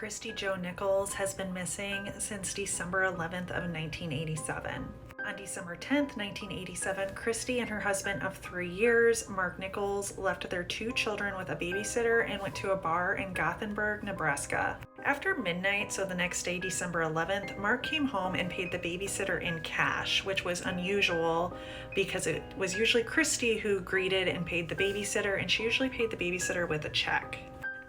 Christi Jo Nichols has been missing since December 11th of 1987. On December 10th, 1987, Christi and her husband of 3 years, Mark Nichols, left their 2 children with a babysitter and went to a bar in Gothenburg, Nebraska. After midnight, so the next day, December 11th, Mark came home and paid the babysitter in cash, which was unusual because it was usually Christi who greeted and paid the babysitter, and she usually paid the babysitter with a check.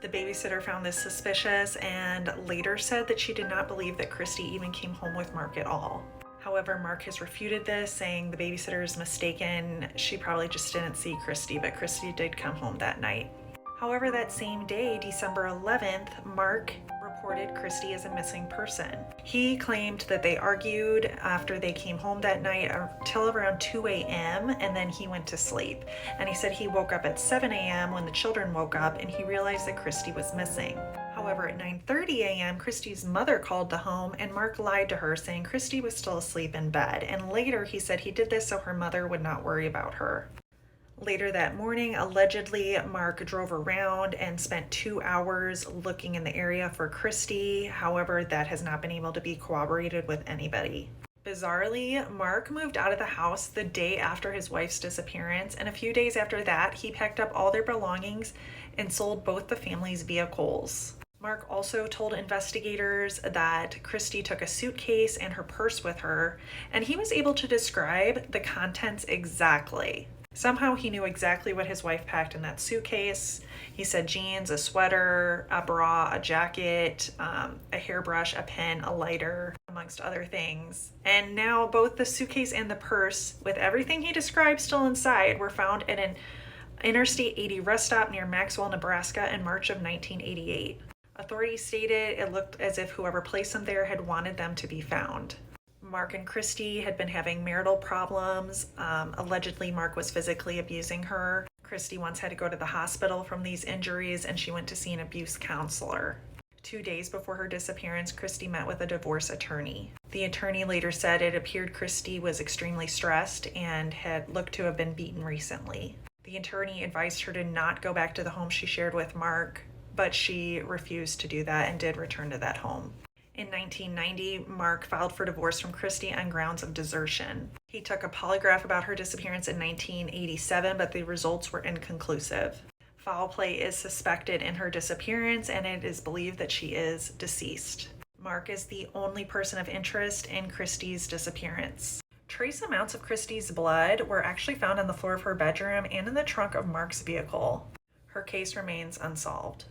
The babysitter found this suspicious and later said that she did not believe that Christi even came home with Mark at all. However, Mark has refuted this, saying the babysitter is mistaken. She probably just didn't see Christi, but Christi did come home that night. However, that same day, December 11th, Mark reported Christi as a missing person. He claimed that they argued after they came home that night until around 2 a.m. and then he went to sleep. And he said he woke up at 7 a.m. when the children woke up and he realized that Christi was missing. However, at 9:30 a.m., Christi's mother called the home and Mark lied to her, saying Christi was still asleep in bed. And later he said he did this so her mother would not worry about her. Later that morning, allegedly, Mark drove around and spent 2 hours looking in the area for Christi. However, that has not been able to be corroborated with anybody. Bizarrely, Mark moved out of the house the day after his wife's disappearance, and a few days after that, he packed up all their belongings and sold both the family's vehicles. Mark also told investigators that Christi took a suitcase and her purse with her, and he was able to describe the contents exactly. Somehow he knew exactly what his wife packed in that suitcase. He said jeans, a sweater, a bra, a jacket, a hairbrush, a pen, a lighter, amongst other things. And now both the suitcase and the purse, with everything he described still inside, were found at an Interstate 80 rest stop near Maxwell, Nebraska in March of 1988. Authorities stated it looked as if whoever placed them there had wanted them to be found. Mark and Christi had been having marital problems. Allegedly, Mark was physically abusing her. Christi once had to go to the hospital from these injuries, and she went to see an abuse counselor. 2 days before her disappearance, Christi met with a divorce attorney. The attorney later said it appeared Christi was extremely stressed and had looked to have been beaten recently. The attorney advised her to not go back to the home she shared with Mark, but she refused to do that and did return to that home. In 1990, Mark filed for divorce from Christi on grounds of desertion. He took a polygraph about her disappearance in 1987, but the results were inconclusive. Foul play is suspected in her disappearance, and it is believed that she is deceased. Mark is the only person of interest in Christi's disappearance. Trace amounts of Christi's blood were actually found on the floor of her bedroom and in the trunk of Mark's vehicle. Her case remains unsolved.